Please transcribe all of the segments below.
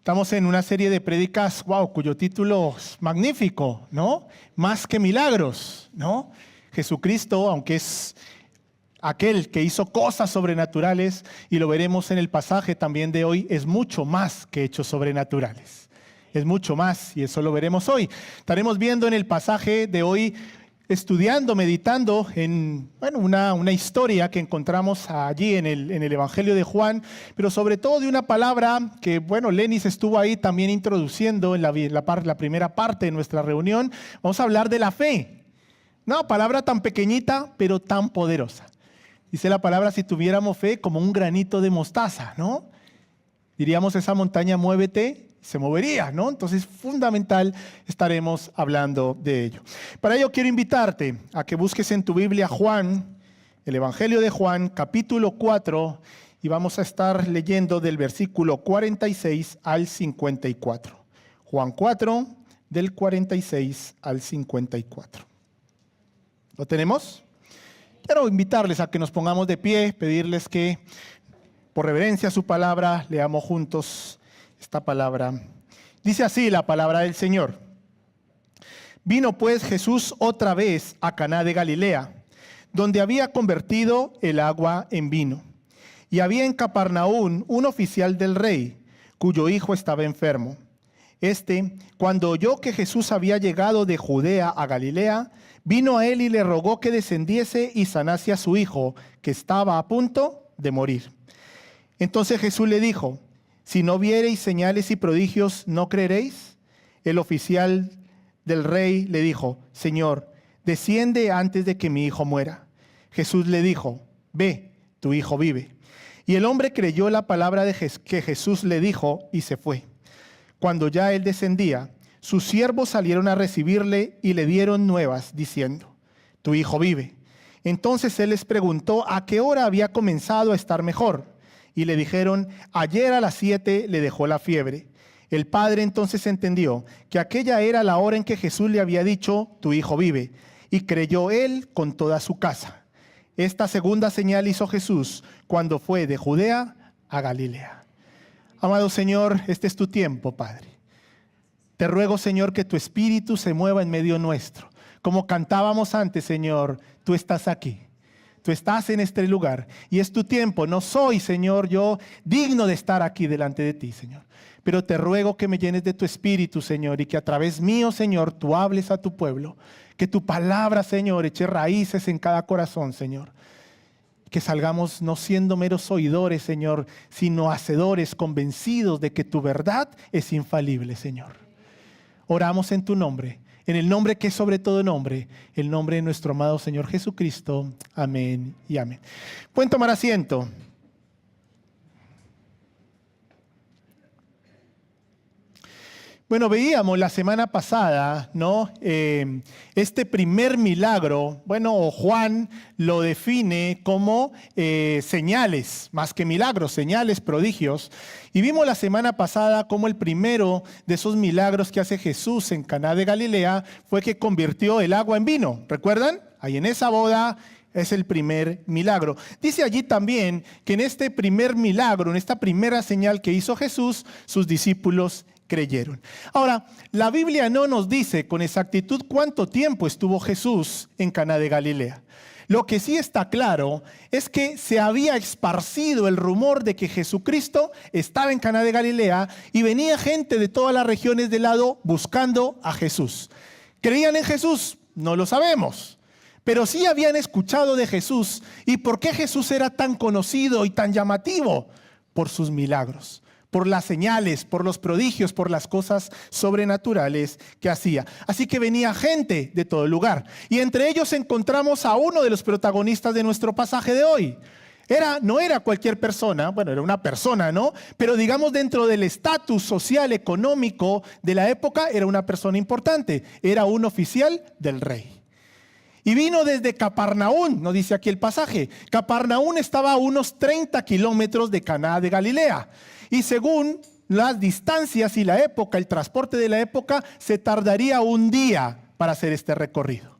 Estamos en una serie de prédicas, cuyo título es magnífico, ¿no? Más que milagros, ¿no? Jesucristo, aunque es aquel que hizo cosas sobrenaturales, y lo veremos en el pasaje también de hoy, es mucho más que hechos sobrenaturales. Es mucho más, y eso lo veremos hoy. Estaremos viendo en el pasaje de hoy, estudiando, meditando en una historia que encontramos allí en el Evangelio de Juan, pero sobre todo de una palabra que, Lenis estuvo ahí también introduciendo en la primera parte de nuestra reunión. Vamos a hablar de la fe. Una palabra tan pequeñita, pero tan poderosa. Dice la palabra, si tuviéramos fe como un granito de mostaza, ¿no? Diríamos, esa montaña muévete, se movería, ¿no? Entonces, fundamental, estaremos hablando de ello. Para ello quiero invitarte a que busques en tu Biblia Juan, el Evangelio de Juan, capítulo 4, y vamos a estar leyendo del versículo 46 al 54. Juan 4, del 46 al 54. ¿Lo tenemos? Quiero invitarles a que nos pongamos de pie, pedirles que, por reverencia a su palabra, leamos juntos esta palabra. Dice así la palabra del Señor. Vino pues Jesús otra vez a Caná de Galilea, donde había convertido el agua en vino. Y había en Capernaum un oficial del rey, cuyo hijo estaba enfermo. Cuando oyó que Jesús había llegado de Judea a Galilea, vino a él y le rogó que descendiese y sanase a su hijo, que estaba a punto de morir. Entonces Jesús le dijo: si no viereis señales y prodigios, ¿no creeréis? El oficial del rey le dijo: Señor, desciende antes de que mi hijo muera. Jesús le dijo: ve, tu hijo vive. Y el hombre creyó la palabra que Jesús le dijo y se fue. Cuando ya él descendía, sus siervos salieron a recibirle y le dieron nuevas, diciendo: tu hijo vive. Entonces él les preguntó a qué hora había comenzado a estar mejor. Y le dijeron: ayer a las 7 le dejó la fiebre. El padre entonces entendió que aquella era la hora en que Jesús le había dicho: tu hijo vive. Y creyó él con toda su casa. Esta segunda señal hizo Jesús cuando fue de Judea a Galilea. Amado Señor, este es tu tiempo, Padre. Te ruego, Señor, que tu Espíritu se mueva en medio nuestro. Como cantábamos antes, Señor, tú estás aquí. Tú estás en este lugar y es tu tiempo. No soy, Señor, yo digno de estar aquí delante de ti, Señor. Pero te ruego que me llenes de tu Espíritu, Señor, y que a través mío, Señor, tú hables a tu pueblo. Que tu palabra, Señor, eche raíces en cada corazón, Señor. Que salgamos no siendo meros oidores, Señor, sino hacedores convencidos de que tu verdad es infalible, Señor. Oramos en tu nombre. En el nombre que es sobre todo nombre, el nombre de nuestro amado Señor Jesucristo. Amén y amén. Pueden tomar asiento. Veíamos la semana pasada, ¿no? Este primer milagro, Juan lo define como señales, más que milagros, señales, prodigios. Y vimos la semana pasada cómo el primero de esos milagros que hace Jesús en Caná de Galilea fue que convirtió el agua en vino. ¿Recuerdan? Ahí en esa boda es el primer milagro. Dice allí también que en este primer milagro, en esta primera señal que hizo Jesús, sus discípulos creyeron. Ahora, la Biblia no nos dice con exactitud cuánto tiempo estuvo Jesús en Caná de Galilea. Lo que sí está claro es que se había esparcido el rumor de que Jesucristo estaba en Caná de Galilea y venía gente de todas las regiones del lado buscando a Jesús. ¿Creían en Jesús? No lo sabemos. Pero sí habían escuchado de Jesús. ¿Y por qué Jesús era tan conocido y tan llamativo? Por sus milagros, por las señales, por los prodigios, por las cosas sobrenaturales que hacía. Así que venía gente de todo lugar. Y entre ellos encontramos a uno de los protagonistas de nuestro pasaje de hoy. No era cualquier persona, era una persona, ¿no? Pero digamos dentro del estatus social, económico de la época, era una persona importante. Era un oficial del rey. Y vino desde Capernaum, nos dice aquí el pasaje. Capernaum estaba a unos 30 kilómetros de Caná de Galilea. Y según las distancias y la época, el transporte de la época, se tardaría un día para hacer este recorrido.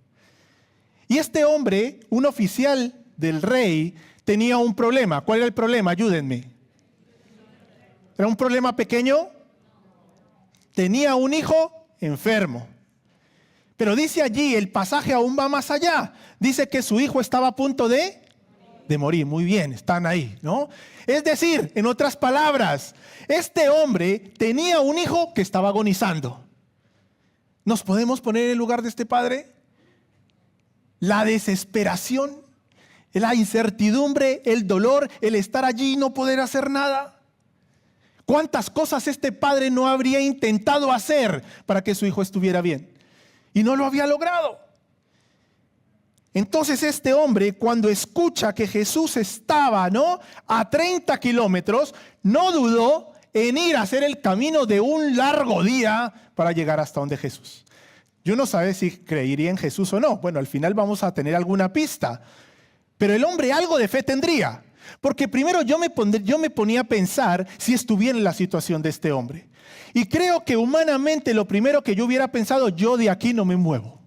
Y este hombre, un oficial del rey, tenía un problema. ¿Cuál era el problema? Ayúdenme. ¿Era un problema pequeño? tenía un hijo enfermo. Pero dice allí, el pasaje aún va más allá. Dice que su hijo estaba a punto de morir. Muy bien, están ahí, ¿no? Es decir, en otras palabras, este hombre tenía un hijo que estaba agonizando. ¿Nos podemos poner en el lugar de este padre? La desesperación, la incertidumbre, el dolor, el estar allí y no poder hacer nada. ¿Cuántas cosas este padre no habría intentado hacer para que su hijo estuviera bien? Y no lo había logrado. Entonces este hombre, cuando escucha que Jesús estaba, a 30 kilómetros, no dudó en ir a hacer el camino de un largo día para llegar hasta donde Jesús. Yo no sé si creería en Jesús o no. Bueno, al final vamos a tener alguna pista. Pero el hombre algo de fe tendría. Porque primero yo me ponía a pensar si estuviera en la situación de este hombre. Y creo que humanamente lo primero que yo hubiera pensado, yo de aquí no me muevo.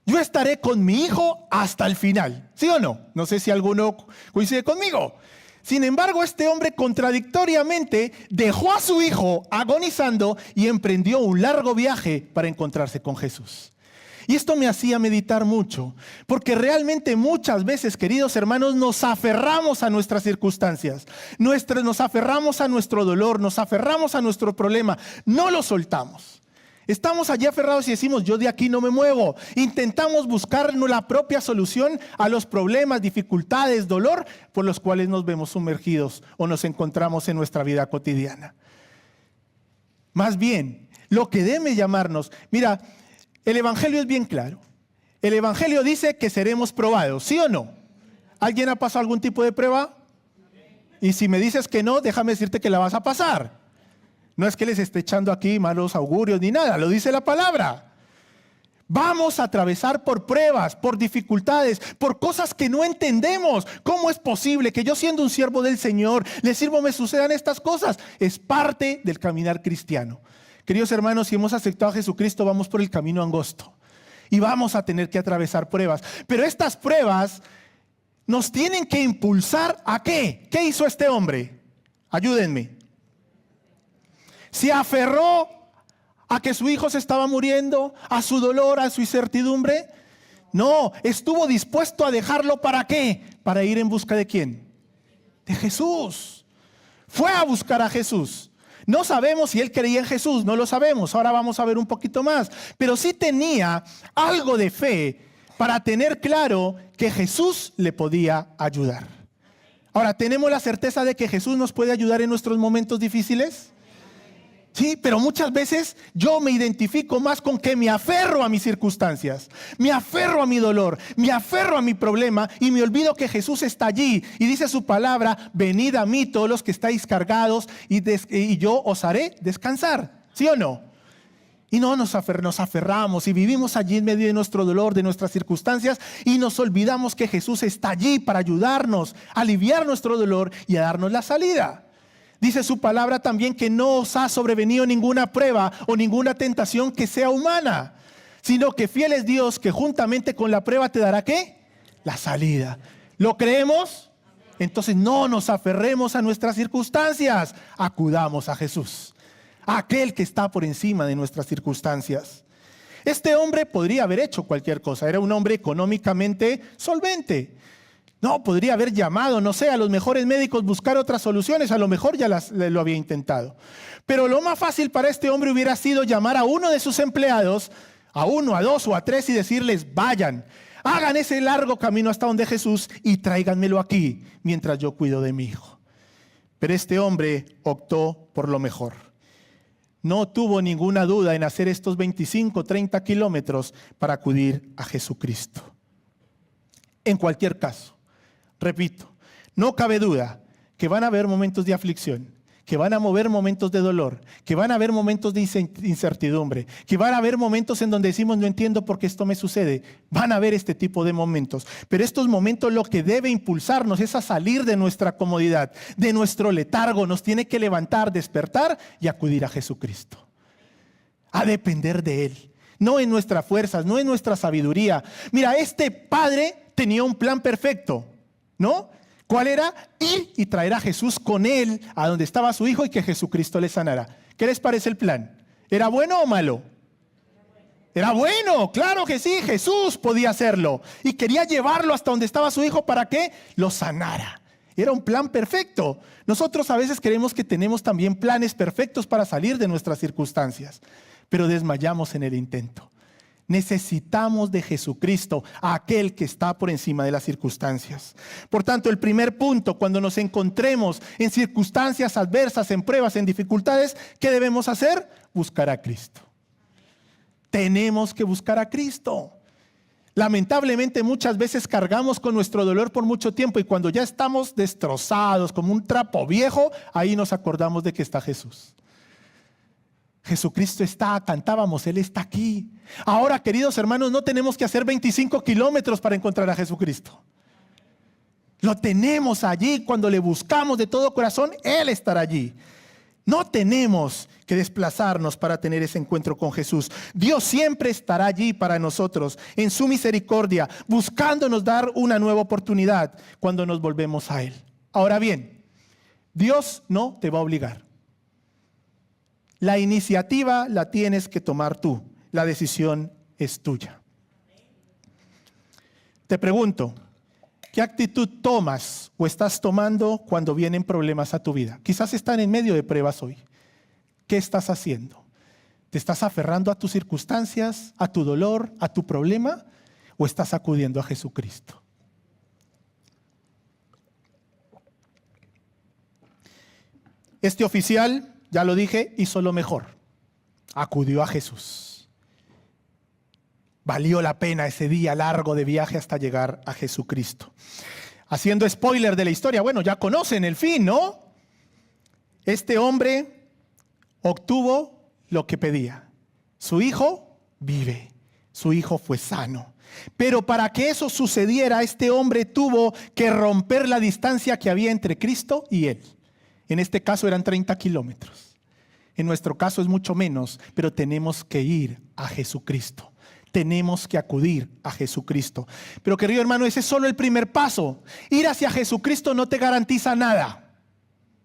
Yo estaré con mi hijo hasta el final. ¿Sí o no? No sé si alguno coincide conmigo. Sin embargo, este hombre contradictoriamente dejó a su hijo agonizando y emprendió un largo viaje para encontrarse con Jesús. Y esto me hacía meditar mucho, porque realmente muchas veces, queridos hermanos, nos aferramos a nuestras circunstancias, nos aferramos a nuestro dolor, nos aferramos a nuestro problema, no lo soltamos. Estamos allí aferrados y decimos, yo de aquí no me muevo. Intentamos buscar la propia solución a los problemas, dificultades, dolor por los cuales nos vemos sumergidos o nos encontramos en nuestra vida cotidiana. Más bien, lo que debe llamarnos, mira, el Evangelio es bien claro. El Evangelio dice que seremos probados, ¿sí o no? ¿Alguien ha pasado algún tipo de prueba? Y si me dices que no, déjame decirte que la vas a pasar. No es que les esté echando aquí malos augurios ni nada, lo dice la palabra. Vamos a atravesar por pruebas, por dificultades, por cosas que no entendemos. ¿Cómo es posible que yo, siendo un siervo del Señor, le sirvo, me sucedan estas cosas? Es parte del caminar cristiano. Queridos hermanos, si hemos aceptado a Jesucristo, vamos por el camino angosto. Y vamos a tener que atravesar pruebas. Pero estas pruebas nos tienen que impulsar ¿a qué? ¿Qué hizo este hombre? Ayúdenme. ¿Se aferró a que su hijo se estaba muriendo, a su dolor, a su incertidumbre? No, estuvo dispuesto a dejarlo ¿para qué? Para ir en busca ¿de quién? De Jesús. Fue a buscar a Jesús. No sabemos si él creía en Jesús, no lo sabemos. Ahora vamos a ver un poquito más. Pero sí tenía algo de fe para tener claro que Jesús le podía ayudar. Ahora, ¿tenemos la certeza de que Jesús nos puede ayudar en nuestros momentos difíciles? Sí, pero muchas veces yo me identifico más con que me aferro a mis circunstancias, me aferro a mi dolor, me aferro a mi problema y me olvido que Jesús está allí y dice su palabra, venid a mí todos los que estáis cargados y yo os haré descansar, ¿sí o no? Y no nos aferramos y vivimos allí en medio de nuestro dolor, de nuestras circunstancias y nos olvidamos que Jesús está allí para ayudarnos, a aliviar nuestro dolor y a darnos la salida. Dice su palabra también que no os ha sobrevenido ninguna prueba o ninguna tentación que sea humana, sino que fiel es Dios que juntamente con la prueba te dará ¿qué? La salida. ¿Lo creemos? Entonces no nos aferremos a nuestras circunstancias, acudamos a Jesús, a aquel que está por encima de nuestras circunstancias. Este hombre podría haber hecho cualquier cosa, era un hombre económicamente solvente. No, podría haber llamado, no sé, a los mejores médicos, buscar otras soluciones, a lo mejor ya lo había intentado. Pero lo más fácil para este hombre hubiera sido llamar a uno de sus empleados, a uno, a dos o a tres y decirles, vayan, hagan ese largo camino hasta donde Jesús y tráiganmelo aquí mientras yo cuido de mi hijo. Pero este hombre optó por lo mejor. No tuvo ninguna duda en hacer estos 25, 30 kilómetros para acudir a Jesucristo. En cualquier caso, repito, no cabe duda que van a haber momentos de aflicción, que van a haber momentos de dolor, que van a haber momentos de incertidumbre, que van a haber momentos en donde decimos no entiendo por qué esto me sucede. Van a haber este tipo de momentos. Pero estos momentos lo que debe impulsarnos es a salir de nuestra comodidad, de nuestro letargo. Nos tiene que levantar, despertar y acudir a Jesucristo. A depender de Él. No en nuestras fuerzas, no en nuestra sabiduría. Mira, este padre tenía un plan perfecto, ¿no? ¿Cuál era? Ir y traer a Jesús con él a donde estaba su hijo y que Jesucristo le sanara. ¿Qué les parece el plan? ¿Era bueno o malo? Era bueno, claro que sí, Jesús podía hacerlo. Y quería llevarlo hasta donde estaba su hijo para que lo sanara. Era un plan perfecto. Nosotros a veces creemos que tenemos también planes perfectos para salir de nuestras circunstancias, pero desmayamos en el intento. Necesitamos de Jesucristo, a aquel que está por encima de las circunstancias. Por tanto, el primer punto, cuando nos encontremos en circunstancias adversas, en pruebas, en dificultades, ¿qué debemos hacer? Buscar a Cristo. Tenemos que buscar a Cristo. Lamentablemente muchas veces cargamos con nuestro dolor por mucho tiempo y cuando ya estamos destrozados como un trapo viejo, ahí nos acordamos de que está Jesús. Jesucristo está, cantábamos, Él está aquí. Ahora, queridos hermanos, no tenemos que hacer 25 kilómetros para encontrar a Jesucristo. Lo tenemos allí, cuando le buscamos de todo corazón, Él estará allí. No tenemos que desplazarnos para tener ese encuentro con Jesús. Dios siempre estará allí para nosotros, en su misericordia, buscándonos dar una nueva oportunidad cuando nos volvemos a Él. Ahora bien, Dios no te va a obligar. La iniciativa la tienes que tomar tú. La decisión es tuya. Te pregunto, ¿qué actitud tomas o estás tomando cuando vienen problemas a tu vida? Quizás están en medio de pruebas hoy. ¿Qué estás haciendo? ¿Te estás aferrando a tus circunstancias, a tu dolor, a tu problema? ¿O estás acudiendo a Jesucristo? Este oficial, ya lo dije, hizo lo mejor. Acudió a Jesús. Valió la pena ese día largo de viaje hasta llegar a Jesucristo. Haciendo spoiler de la historia, bueno, ya conocen el fin, ¿no? Este hombre obtuvo lo que pedía. Su hijo vive. Su hijo fue sano. Pero para que eso sucediera, este hombre tuvo que romper la distancia que había entre Cristo y él. En este caso eran 30 kilómetros. En nuestro caso es mucho menos, pero tenemos que ir a Jesucristo. Tenemos que acudir a Jesucristo. Pero querido hermano, ese es solo el primer paso. Ir hacia Jesucristo no te garantiza nada.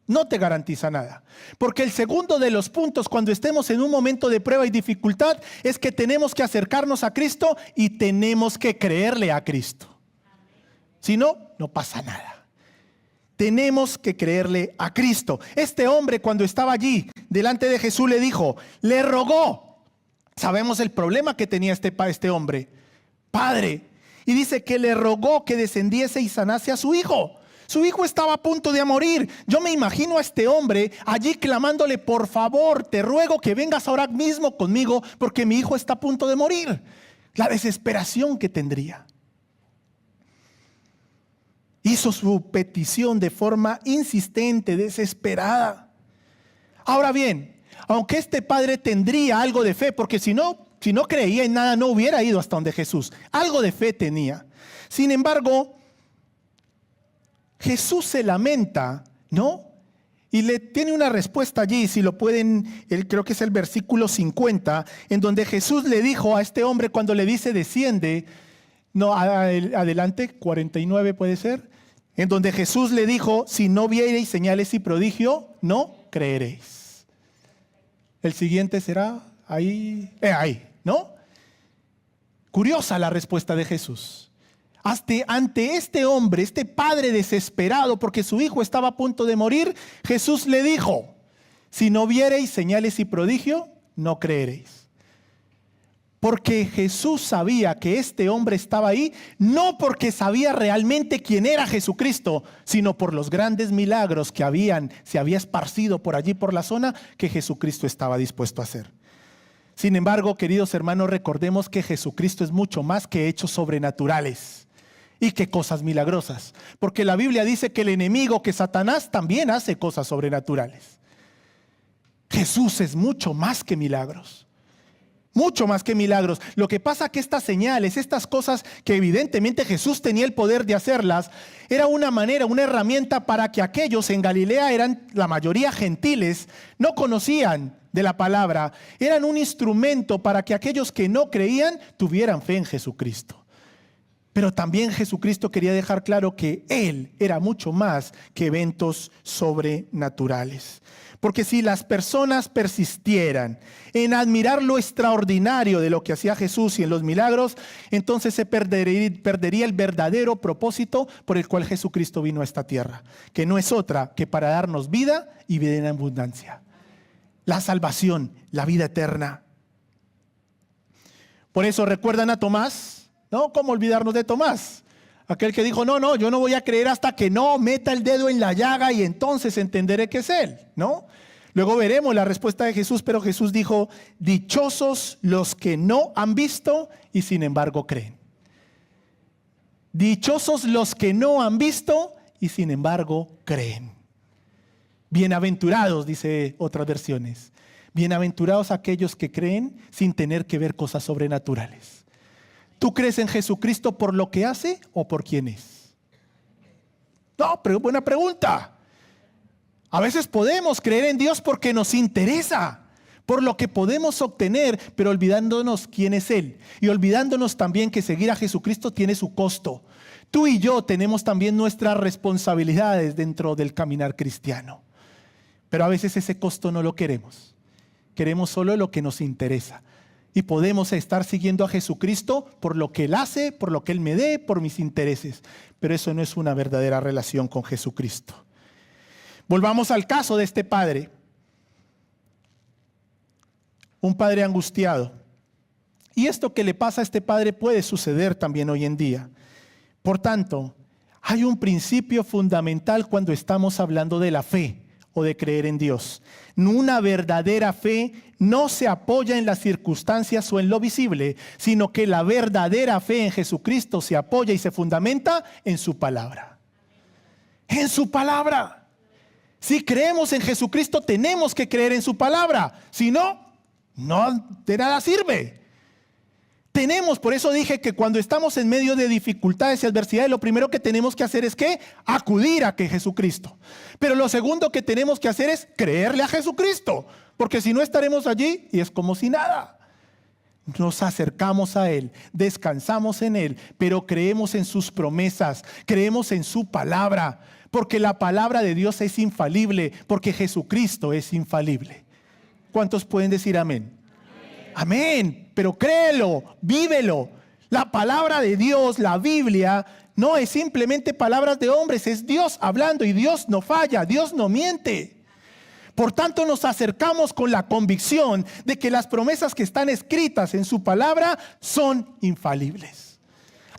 No te garantiza nada. Porque el segundo de los puntos cuando estemos en un momento de prueba y dificultad es que tenemos que acercarnos a Cristo y tenemos que creerle a Cristo. Si no, no pasa nada. Tenemos que creerle a Cristo. Este hombre cuando estaba allí delante de Jesús le rogó. Sabemos el problema que tenía este hombre, padre. Y dice que le rogó que descendiese y sanase a su hijo. Su hijo estaba a punto de morir. Yo me imagino a este hombre allí clamándole, por favor, te ruego que vengas ahora mismo conmigo porque mi hijo está a punto de morir. La desesperación que tendría. Hizo su petición de forma insistente, desesperada. Ahora bien, aunque este padre tendría algo de fe, porque si no creía en nada, no hubiera ido hasta donde Jesús. Algo de fe tenía. Sin embargo, Jesús se lamenta, ¿no? Y le tiene una respuesta allí, si lo pueden, creo que es el versículo 50, en donde Jesús le dijo a este hombre cuando le dice desciende, no, adelante, 49 puede ser, en donde Jesús le dijo, si no viereis señales y prodigio, no creeréis. El siguiente será ahí, ¿no? Curiosa la respuesta de Jesús. Ante este hombre, este padre desesperado porque su hijo estaba a punto de morir, Jesús le dijo, si no viereis señales y prodigio, no creeréis. Porque Jesús sabía que este hombre estaba ahí, no porque sabía realmente quién era Jesucristo, sino por los grandes milagros que se había esparcido por allí, por la zona, que Jesucristo estaba dispuesto a hacer. Sin embargo, queridos hermanos, recordemos que Jesucristo es mucho más que hechos sobrenaturales y que cosas milagrosas. Porque la Biblia dice que el enemigo, que Satanás, también hace cosas sobrenaturales. Jesús es mucho más que milagros. Mucho más que milagros. Lo que pasa es que estas señales, estas cosas que evidentemente Jesús tenía el poder de hacerlas, era una manera, una herramienta para que aquellos en Galilea eran la mayoría gentiles, no conocían de la palabra, eran un instrumento para que aquellos que no creían tuvieran fe en Jesucristo. Pero también Jesucristo quería dejar claro que Él era mucho más que eventos sobrenaturales. Porque si las personas persistieran en admirar lo extraordinario de lo que hacía Jesús y en los milagros, entonces se perdería el verdadero propósito por el cual Jesucristo vino a esta tierra, que no es otra que para darnos vida y vida en abundancia. La salvación, la vida eterna. Por eso recuerdan a Tomás, ¿no? ¿Cómo olvidarnos de Tomás? Aquel que dijo, no, yo no voy a creer hasta que no meta el dedo en la llaga y entonces entenderé que es Él, ¿no? Luego veremos la respuesta de Jesús, pero Jesús dijo, dichosos los que no han visto y sin embargo creen. Dichosos los que no han visto y sin embargo creen. Bienaventurados, dice otras versiones. Bienaventurados aquellos que creen sin tener que ver cosas sobrenaturales. ¿Tú crees en Jesucristo por lo que hace o por quién es? No, pero buena pregunta. A veces podemos creer en Dios porque nos interesa, por lo que podemos obtener, pero olvidándonos quién es Él. Y olvidándonos también que seguir a Jesucristo tiene su costo. Tú y yo tenemos también nuestras responsabilidades dentro del caminar cristiano. Pero a veces ese costo no lo queremos. Queremos solo lo que nos interesa. Y podemos estar siguiendo a Jesucristo por lo que Él hace, por lo que Él me dé, por mis intereses. Pero eso no es una verdadera relación con Jesucristo. Volvamos al caso de este padre. Un padre angustiado. Y esto que le pasa a este padre puede suceder también hoy en día. Por tanto, hay un principio fundamental cuando estamos hablando de la fe o de creer en Dios. Una verdadera fe no se apoya en las circunstancias o en lo visible, sino que la verdadera fe en Jesucristo se apoya y se fundamenta en su palabra. En su palabra. Si creemos en Jesucristo, tenemos que creer en su palabra. Si no, no de nada sirve. Por eso dije que cuando estamos en medio de dificultades y adversidades, lo primero que tenemos que hacer es ¿qué? Acudir a Jesucristo. Pero lo segundo que tenemos que hacer es creerle a Jesucristo. Porque si no estaremos allí y es como si nada. Nos acercamos a Él, descansamos en Él, pero creemos en sus promesas, creemos en su palabra. Porque la palabra de Dios es infalible, porque Jesucristo es infalible. ¿Cuántos pueden decir amén? Amén, pero créelo, vívelo. La palabra de Dios, la Biblia, no es simplemente palabras de hombres, es Dios hablando y Dios no falla, Dios no miente. Por tanto, nos acercamos con la convicción de que las promesas que están escritas en su palabra son infalibles.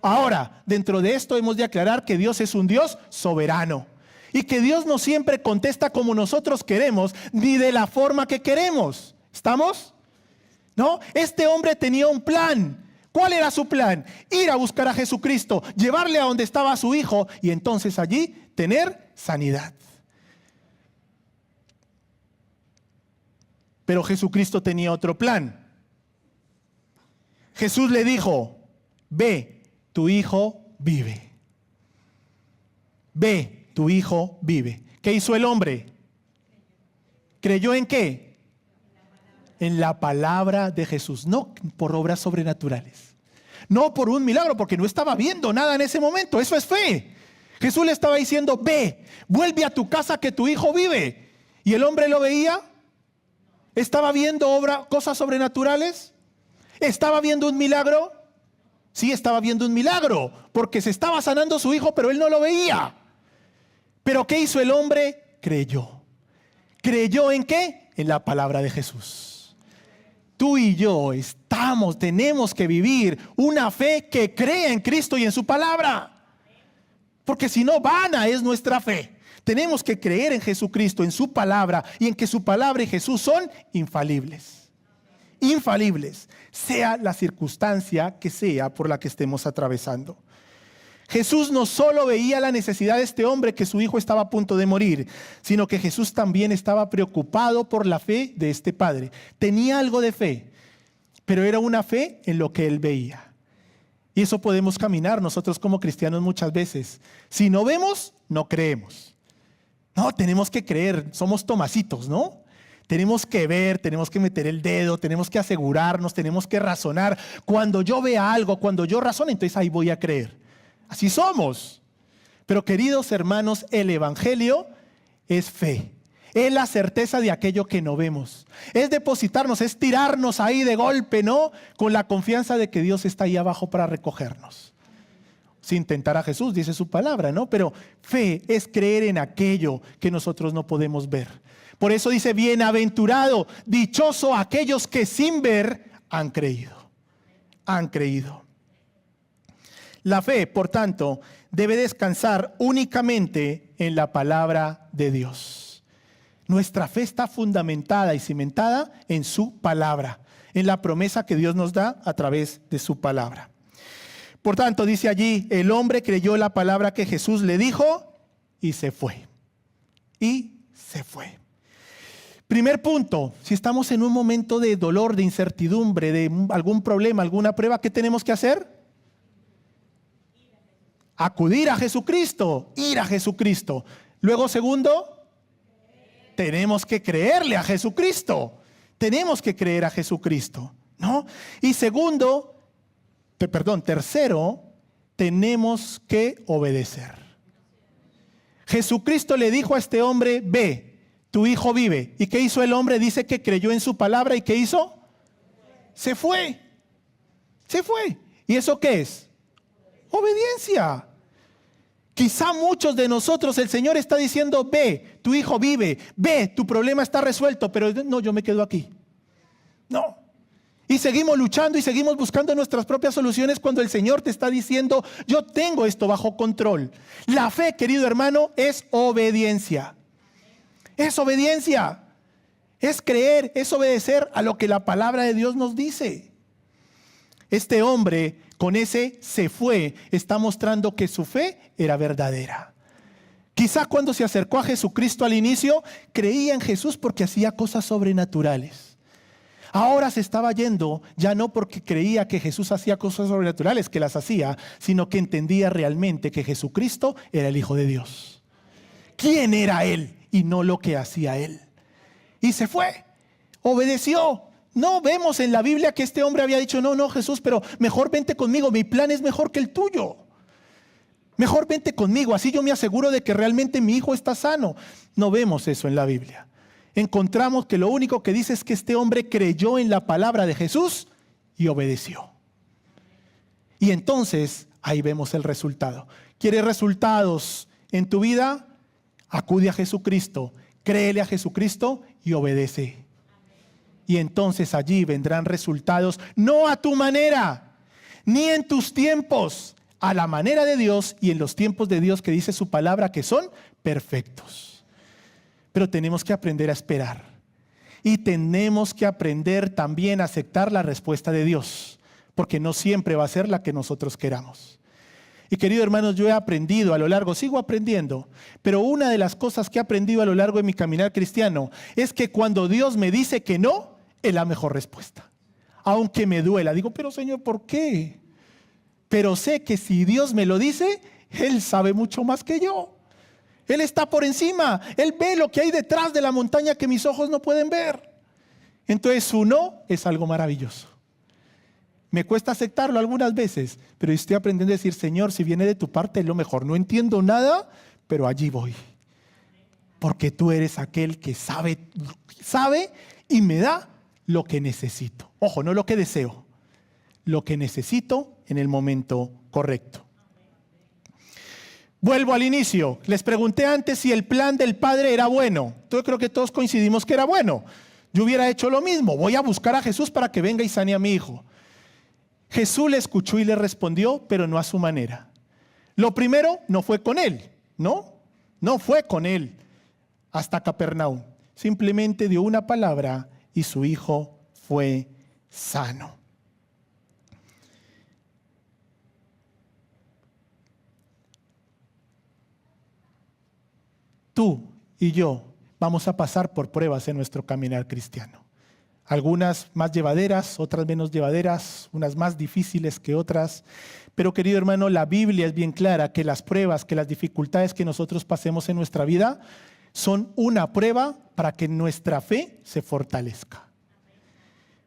Ahora, dentro de esto hemos de aclarar que Dios es un Dios soberano y que Dios no siempre contesta como nosotros queremos, ni de la forma que queremos. ¿Estamos? ¿No? Este hombre tenía un plan. ¿Cuál era su plan? Ir a buscar a Jesucristo, llevarle a donde estaba su hijo y entonces allí tener sanidad. Pero Jesucristo tenía otro plan. Jesús le dijo, ve, tu hijo vive. Ve, tu hijo vive. ¿Qué hizo el hombre? ¿Creyó en qué? En la palabra de Jesús, no por obras sobrenaturales, no por un milagro, porque no estaba viendo nada en ese momento. Eso es fe. Jesús le estaba diciendo, ve, vuelve a tu casa que tu hijo vive. Y el hombre lo veía. ¿Estaba viendo cosas sobrenaturales? ¿Estaba viendo un milagro? Sí, estaba viendo un milagro, porque se estaba sanando su hijo, pero él no lo veía. ¿Pero qué hizo el hombre? Creyó. ¿Creyó en qué? En la palabra de Jesús. Tú y yo tenemos que vivir una fe que cree en Cristo y en su palabra. Porque si no, vana es nuestra fe. Tenemos que creer en Jesucristo, en su palabra y en que su palabra y Jesús son infalibles. Infalibles, sea la circunstancia que sea por la que estemos atravesando. Jesús no solo veía la necesidad de este hombre, que su hijo estaba a punto de morir, sino que Jesús también estaba preocupado por la fe de este padre. Tenía algo de fe, pero era una fe en lo que él veía. Y eso podemos caminar nosotros como cristianos muchas veces. Si no vemos, no creemos. No, tenemos que creer, somos Tomasitos, ¿no? Tenemos que ver, tenemos que meter el dedo, tenemos que asegurarnos, tenemos que razonar. Cuando yo vea algo, cuando yo razone, entonces ahí voy a creer. Así somos. Pero queridos hermanos, el evangelio es fe. Es la certeza de aquello que no vemos. Es depositarnos, es tirarnos ahí de golpe, ¿no? Con la confianza de que Dios está ahí abajo para recogernos. Sin tentar a Jesús, dice su palabra, ¿no? Pero fe es creer en aquello que nosotros no podemos ver. Por eso dice, bienaventurado, dichoso aquellos que sin ver han creído. Han creído. La fe, por tanto, debe descansar únicamente en la palabra de Dios. Nuestra fe está fundamentada y cimentada en su palabra, en la promesa que Dios nos da a través de su palabra. Por tanto, dice allí, el hombre creyó la palabra que Jesús le dijo y se fue. Y se fue. Primer punto, si estamos en un momento de dolor, de incertidumbre, de algún problema, alguna prueba, ¿qué tenemos que hacer? Acudir a Jesucristo, ir a Jesucristo. Luego, segundo, tenemos que creerle a Jesucristo. Tenemos que creer a Jesucristo, ¿no? Y tercero, tenemos que obedecer. Jesucristo le dijo a este hombre, ve, tu hijo vive. ¿Y qué hizo el hombre? Dice que creyó en su palabra. ¿Y qué hizo? Se fue. Se fue. ¿Y eso qué es? Obediencia. Quizá muchos de nosotros el Señor está diciendo, ve, tu hijo vive, ve, tu problema está resuelto, pero no, yo me quedo aquí. No. Y seguimos luchando y seguimos buscando nuestras propias soluciones cuando el Señor te está diciendo, yo tengo esto bajo control. La fe, querido hermano, es obediencia. Es obediencia. Es creer, es obedecer a lo que la palabra de Dios nos dice. Este hombre con ese se fue, está mostrando que su fe era verdadera. Quizá cuando se acercó a Jesucristo al inicio, creía en Jesús porque hacía cosas sobrenaturales. Ahora se estaba yendo, ya no porque creía que Jesús hacía cosas sobrenaturales, que las hacía, sino que entendía realmente que Jesucristo era el Hijo de Dios. ¿Quién era Él? Y no lo que hacía Él. Y se fue, obedeció. No vemos en la Biblia que este hombre había dicho, no Jesús, pero mejor vente conmigo, mi plan es mejor que el tuyo. Mejor vente conmigo, así yo me aseguro de que realmente mi hijo está sano. No vemos eso en la Biblia. Encontramos que lo único que dice es que este hombre creyó en la palabra de Jesús y obedeció. Y entonces ahí vemos el resultado. ¿Quieres resultados en tu vida? Acude a Jesucristo, créele a Jesucristo y obedece. Y entonces allí vendrán resultados, no a tu manera, ni en tus tiempos, a la manera de Dios y en los tiempos de Dios que dice su palabra que son perfectos. Pero tenemos que aprender a esperar. Y tenemos que aprender también a aceptar la respuesta de Dios, porque no siempre va a ser la que nosotros queramos. Y queridos hermanos, yo he aprendido a lo largo, sigo aprendiendo, pero una de las cosas que he aprendido a lo largo de mi caminar cristiano es que cuando Dios me dice que no, es la mejor respuesta. Aunque me duela, digo, pero Señor, ¿por qué? Pero sé que si Dios me lo dice, Él sabe mucho más que yo. Él está por encima, Él ve lo que hay detrás de la montaña que mis ojos no pueden ver. Entonces su no es algo maravilloso. Me cuesta aceptarlo algunas veces, pero estoy aprendiendo a decir, Señor, si viene de tu parte es lo mejor. No entiendo nada, pero allí voy. Porque tú eres aquel que sabe y me da lo que necesito. Ojo, no lo que deseo, lo que necesito en el momento correcto. Vuelvo al inicio. Les pregunté antes si el plan del Padre era bueno. Yo creo que todos coincidimos que era bueno. Yo hubiera hecho lo mismo. Voy a buscar a Jesús para que venga y sane a mi hijo. Jesús le escuchó y le respondió, pero no a su manera. Lo primero, no fue con él, no fue con él hasta Capernaum. Simplemente dio una palabra y su hijo fue sano. Tú y yo vamos a pasar por pruebas en nuestro caminar cristiano. Algunas más llevaderas, otras menos llevaderas, unas más difíciles que otras. Pero querido hermano, la Biblia es bien clara que las pruebas, que las dificultades que nosotros pasemos en nuestra vida son una prueba para que nuestra fe se fortalezca.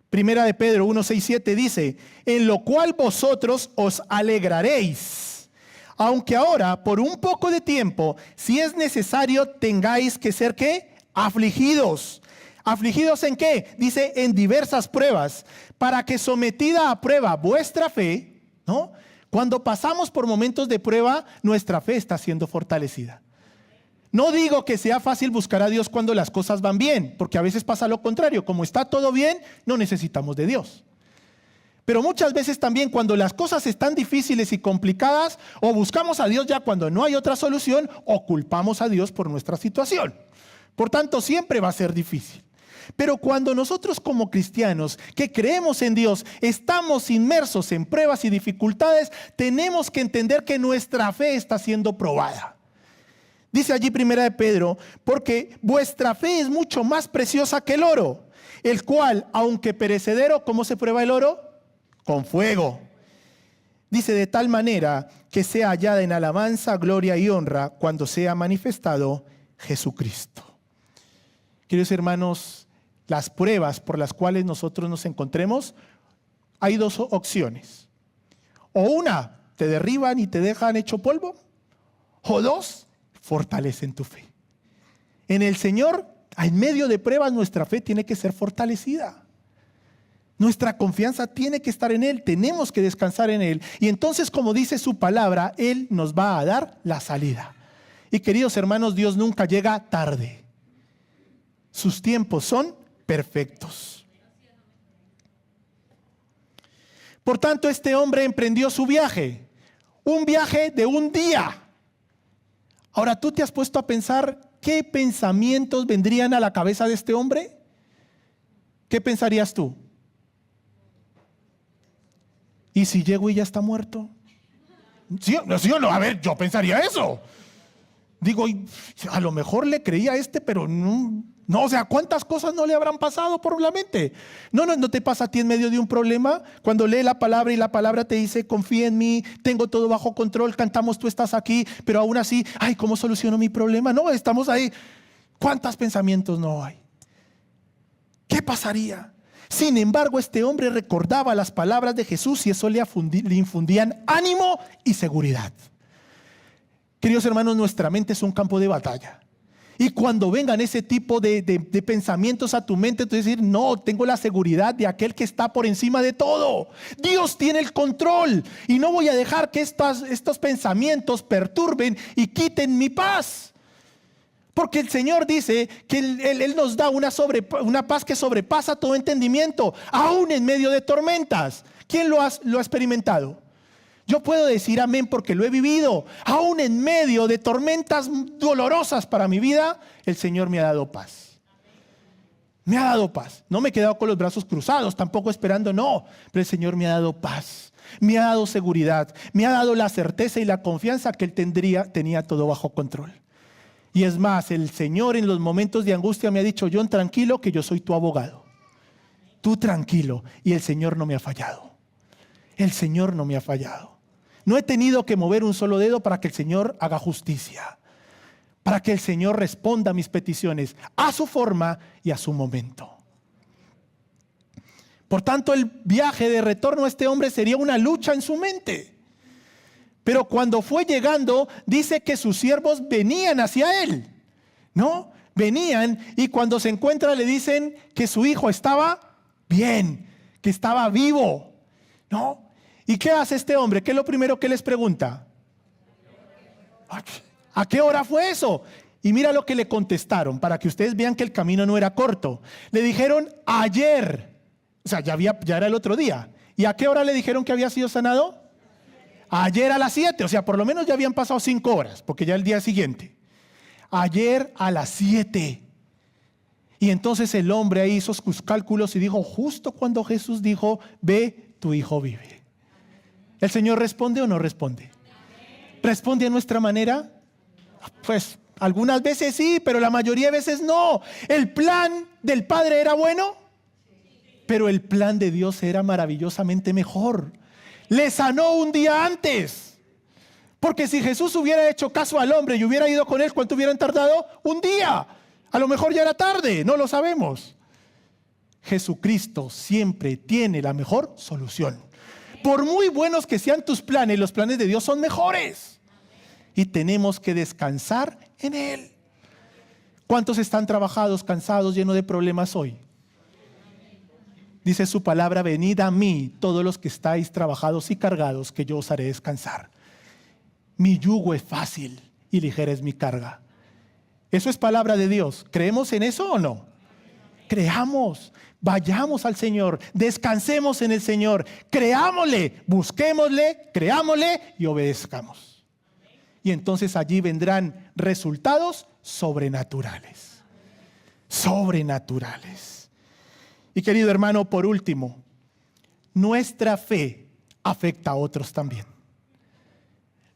Primera de Pedro 1:6-7 dice, en lo cual vosotros os alegraréis, aunque ahora por un poco de tiempo, si es necesario, tengáis que ser ¿qué? Afligidos. ¿Afligidos en qué? Dice en diversas pruebas, para que sometida a prueba vuestra fe, ¿no? Cuando pasamos por momentos de prueba, nuestra fe está siendo fortalecida. No digo que sea fácil buscar a Dios cuando las cosas van bien, porque a veces pasa lo contrario. Como está todo bien, no necesitamos de Dios. Pero muchas veces también cuando las cosas están difíciles y complicadas, o buscamos a Dios ya cuando no hay otra solución, o culpamos a Dios por nuestra situación. Por tanto, siempre va a ser difícil. Pero cuando nosotros como cristianos que creemos en Dios estamos inmersos en pruebas y dificultades, tenemos que entender que nuestra fe está siendo probada. Dice allí Primera de Pedro, porque vuestra fe es mucho más preciosa que el oro, el cual, aunque perecedero, ¿cómo se prueba el oro? Con fuego. Dice, de tal manera que sea hallada en alabanza, gloria y honra cuando sea manifestado Jesucristo. Queridos hermanos, las pruebas por las cuales nosotros nos encontremos, hay dos opciones. O una, te derriban y te dejan hecho polvo. O dos, fortalecen tu fe. En el Señor, en medio de pruebas, nuestra fe tiene que ser fortalecida. Nuestra confianza tiene que estar en Él, tenemos que descansar en Él. Y entonces, como dice su palabra, Él nos va a dar la salida. Y queridos hermanos, Dios nunca llega tarde. Sus tiempos son perfectos. Por tanto, este hombre emprendió su viaje, un viaje de un día. Ahora, ¿tú te has puesto a pensar qué pensamientos vendrían a la cabeza de este hombre? ¿Qué pensarías tú? ¿Y si llego y ya está muerto? ¿Sí o no? A ver, yo pensaría eso. Digo, a lo mejor le creía a este, pero no, o sea, ¿cuántas cosas no le habrán pasado por la mente? No te pasa a ti en medio de un problema, cuando lee la palabra y la palabra te dice, confía en mí, tengo todo bajo control, cantamos, tú estás aquí, pero aún así, ay, ¿cómo soluciono mi problema? No, estamos ahí. ¿Cuántos pensamientos no hay? ¿Qué pasaría? Sin embargo, este hombre recordaba las palabras de Jesús y eso le infundían ánimo y seguridad. Queridos hermanos, nuestra mente es un campo de batalla. Y cuando vengan ese tipo de pensamientos a tu mente, tú decir, no, tengo la seguridad de aquel que está por encima de todo. Dios tiene el control y no voy a dejar que estos pensamientos perturben y quiten mi paz. Porque el Señor dice que Él nos da una paz que sobrepasa todo entendimiento, aún en medio de tormentas. ¿Quién lo ha experimentado? Yo puedo decir amén porque lo he vivido. Aún en medio de tormentas dolorosas para mi vida, el Señor me ha dado paz. Me ha dado paz. No me he quedado con los brazos cruzados, tampoco esperando, no. Pero el Señor me ha dado paz. Me ha dado seguridad. Me ha dado la certeza y la confianza que Él tenía todo bajo control. Y es más, el Señor en los momentos de angustia me ha dicho, John, tranquilo que yo soy tu abogado. Tú tranquilo. Y el Señor no me ha fallado. El Señor no me ha fallado. No he tenido que mover un solo dedo para que el Señor haga justicia, para que el Señor responda a mis peticiones a su forma y a su momento. Por tanto, el viaje de retorno a este hombre sería una lucha en su mente. Pero cuando fue llegando, dice que sus siervos venían hacia él, ¿no? Venían y cuando se encuentra le dicen que su hijo estaba bien, que estaba vivo, ¿no? ¿Y qué hace este hombre? ¿Qué es lo primero que les pregunta? ¿A qué hora fue eso? Y mira lo que le contestaron, para que ustedes vean que el camino no era corto. Le dijeron ayer, o sea, ya era el otro día. ¿Y a qué hora le dijeron que había sido sanado? Ayer a las 7, o sea, por lo menos ya habían pasado 5 horas, porque ya el día siguiente. Ayer a las 7. Y entonces el hombre ahí hizo sus cálculos y dijo, justo cuando Jesús dijo, ve, tu hijo vive. ¿El Señor responde o no responde? ¿Responde a nuestra manera? Pues algunas veces sí, pero la mayoría de veces no. ¿El plan del Padre era bueno? Pero el plan de Dios era maravillosamente mejor. Le sanó un día antes. Porque si Jesús hubiera hecho caso al hombre y hubiera ido con él, ¿cuánto hubieran tardado? Un día. A lo mejor ya era tarde, no lo sabemos. Jesucristo siempre tiene la mejor solución. Por muy buenos que sean tus planes, los planes de Dios son mejores. Y tenemos que descansar en Él. ¿Cuántos están trabajados, cansados, llenos de problemas hoy? Dice su palabra, venid a mí, todos los que estáis trabajados y cargados, que yo os haré descansar. Mi yugo es fácil y ligera es mi carga. Eso es palabra de Dios. ¿Creemos en eso o no? Creamos, vayamos al Señor, descansemos en el Señor, creámosle, busquémosle, creámosle y obedezcamos. Y entonces allí vendrán resultados sobrenaturales. Sobrenaturales. Y querido hermano, por último, nuestra fe afecta a otros también.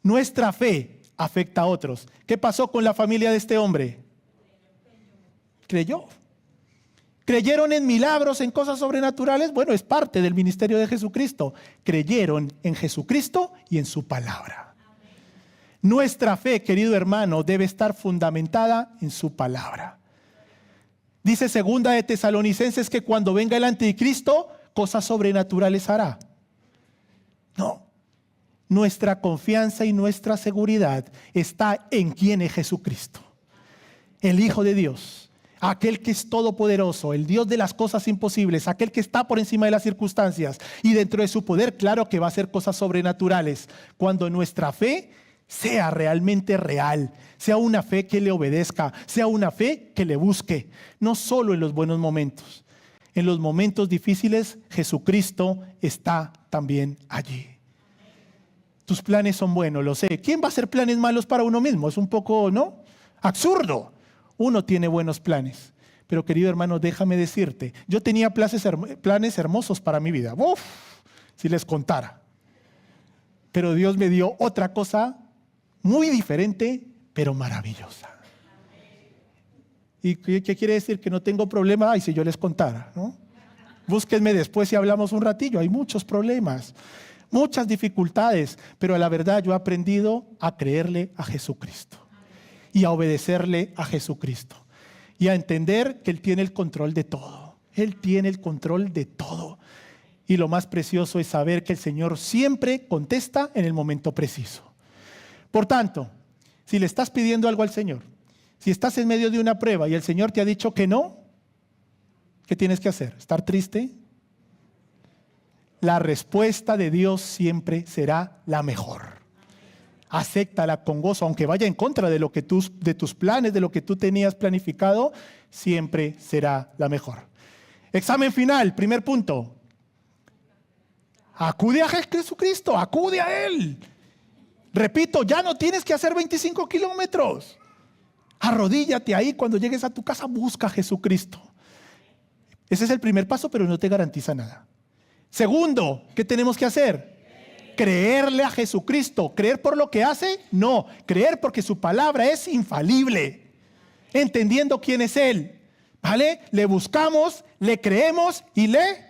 Nuestra fe afecta a otros. ¿Qué pasó con la familia de este hombre? Creyó. ¿Creyeron en milagros, en cosas sobrenaturales? Bueno, es parte del ministerio de Jesucristo. Creyeron en Jesucristo y en su palabra. Nuestra fe, querido hermano, debe estar fundamentada en su palabra. Dice segunda de Tesalonicenses que cuando venga el anticristo, cosas sobrenaturales hará. No. Nuestra confianza y nuestra seguridad está en quién es Jesucristo, el Hijo de Dios, aquel que es todopoderoso, el Dios de las cosas imposibles, aquel que está por encima de las circunstancias y dentro de su poder, claro que va a hacer cosas sobrenaturales. Cuando nuestra fe sea realmente real, sea una fe que le obedezca, sea una fe que le busque, no solo en los buenos momentos. En los momentos difíciles, Jesucristo está también allí. Tus planes son buenos, lo sé. ¿Quién va a hacer planes malos para uno mismo? Es un poco, ¿no? Absurdo. Uno tiene buenos planes. Pero querido hermano, déjame decirte, yo tenía planes hermosos para mi vida. Uf, si les contara. Pero Dios me dio otra cosa muy diferente, pero maravillosa. ¿Y qué quiere decir? Que no tengo problema. Ay, si yo les contara, ¿no? Búsquenme después y hablamos un ratillo. Hay muchos problemas, muchas dificultades, pero a la verdad yo he aprendido a creerle a Jesucristo y a obedecerle a Jesucristo y a entender que Él tiene el control de todo. Él tiene el control de todo. Y lo más precioso es saber que el Señor siempre contesta en el momento preciso. Por tanto, si le estás pidiendo algo al Señor, si estás en medio de una prueba y el Señor te ha dicho que no, ¿qué tienes que hacer? ¿Estar triste? La respuesta de Dios siempre será la mejor. Acéptala con gozo, aunque vaya en contra de tus planes, de lo que tú tenías planificado, siempre será la mejor. Examen final, primer punto. Acude a Jesucristo, acude a Él. Repito, ya no tienes que hacer 25 kilómetros. Arrodíllate ahí, cuando llegues a tu casa, busca a Jesucristo. Ese es el primer paso, pero no te garantiza nada. Segundo, ¿qué tenemos que hacer? Creerle a Jesucristo. ¿Creer por lo que hace? No, creer porque su palabra es infalible. Entendiendo quién es Él. ¿Vale? Le buscamos, le creemos y le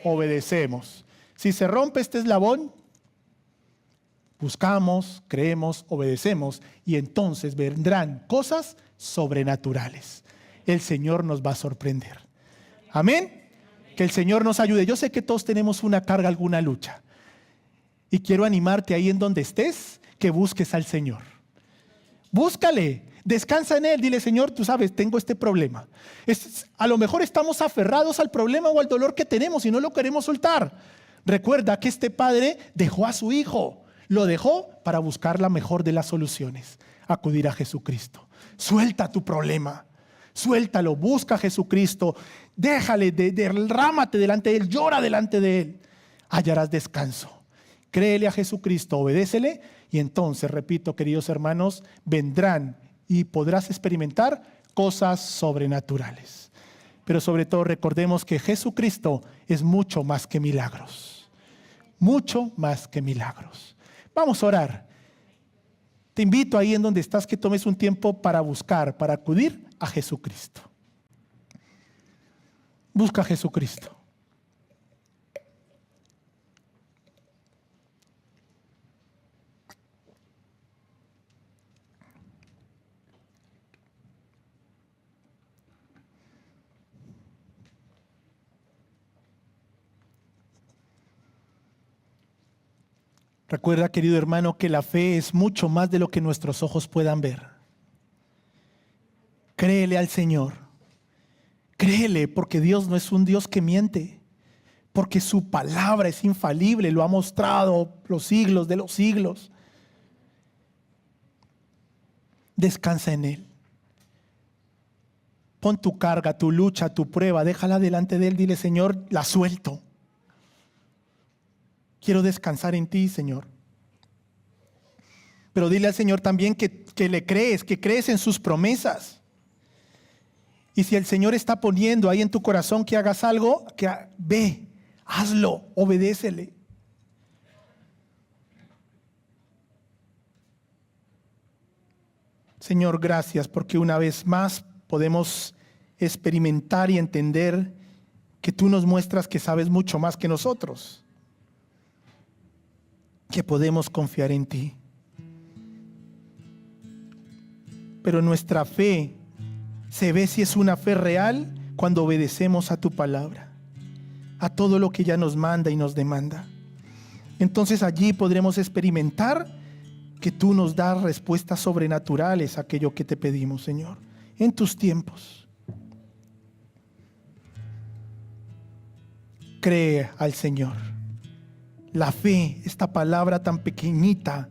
obedecemos. Si se rompe este eslabón, buscamos, creemos, obedecemos y entonces vendrán cosas sobrenaturales. El Señor nos va a sorprender. Amén. Que el Señor nos ayude. Yo sé que todos tenemos una carga, alguna lucha. Y quiero animarte ahí en donde estés, que busques al Señor. Búscale, descansa en Él. Dile, Señor, tú sabes, tengo este problema. A lo mejor estamos aferrados al problema o al dolor que tenemos y no lo queremos soltar. Recuerda que este padre dejó a su hijo. Lo dejó para buscar la mejor de las soluciones. Acudir a Jesucristo. Suelta tu problema. Suéltalo, busca a Jesucristo. Déjale, derrámate delante de Él, llora delante de Él. Hallarás descanso. Créele a Jesucristo, obedécele y entonces, repito, queridos hermanos, vendrán y podrás experimentar cosas sobrenaturales. Pero sobre todo recordemos que Jesucristo es mucho más que milagros. Mucho más que milagros. Vamos a orar. Te invito ahí en donde estás que tomes un tiempo para buscar, para acudir a Jesucristo. Busca a Jesucristo. Recuerda, querido hermano, que la fe es mucho más de lo que nuestros ojos puedan ver. Créele al Señor. Créele, porque Dios no es un Dios que miente. Porque su palabra es infalible, lo ha mostrado los siglos de los siglos. Descansa en Él. Pon tu carga, tu lucha, tu prueba, déjala delante de Él. Dile, Señor, la suelto. Quiero descansar en ti, Señor. Pero dile al Señor también que le crees, que crees en sus promesas. Y si el Señor está poniendo ahí en tu corazón que hagas algo, que ve, hazlo, obedécele. Señor, gracias porque una vez más podemos experimentar y entender que tú nos muestras que sabes mucho más que nosotros, que podemos confiar en ti. Pero nuestra fe se ve si es una fe real cuando obedecemos a tu palabra, a todo lo que ella nos manda y nos demanda. Entonces allí podremos experimentar que tú nos das respuestas sobrenaturales a aquello que te pedimos, Señor, en tus tiempos. Cree al Señor. La fe, esta palabra tan pequeñita,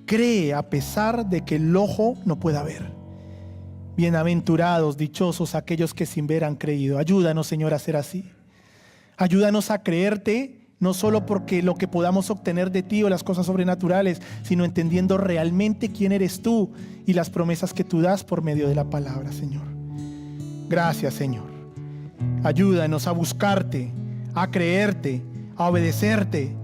cree a pesar de que el ojo no pueda ver. Bienaventurados, dichosos aquellos que sin ver han creído. Ayúdanos, Señor, a ser así. Ayúdanos a creerte, no solo porque lo que podamos obtener de ti o las cosas sobrenaturales, sino entendiendo realmente quién eres tú y las promesas que tú das por medio de la palabra, Señor. Gracias, Señor. Ayúdanos a buscarte, a creerte, a obedecerte.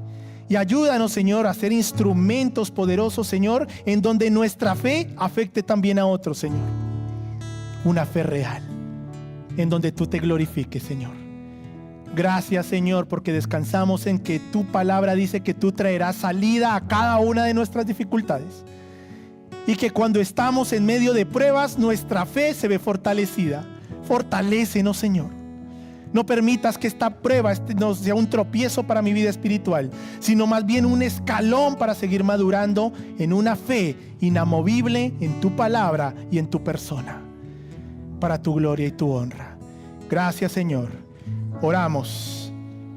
Y ayúdanos, Señor, a ser instrumentos poderosos, Señor, en donde nuestra fe afecte también a otros, Señor. Una fe real, en donde tú te glorifiques, Señor. Gracias, Señor, porque descansamos en que tu palabra dice que tú traerás salida a cada una de nuestras dificultades. Y que cuando estamos en medio de pruebas, nuestra fe se ve fortalecida. Fortalécenos, Señor. No permitas que esta prueba no sea un tropiezo para mi vida espiritual, sino más bien un escalón para seguir madurando en una fe inamovible en tu palabra y en tu persona, para tu gloria y tu honra. Gracias, Señor. Oramos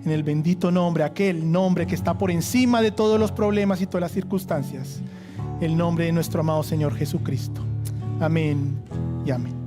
en el bendito nombre, aquel nombre que está por encima de todos los problemas y todas las circunstancias, el nombre de nuestro amado Señor Jesucristo. Amén y amén.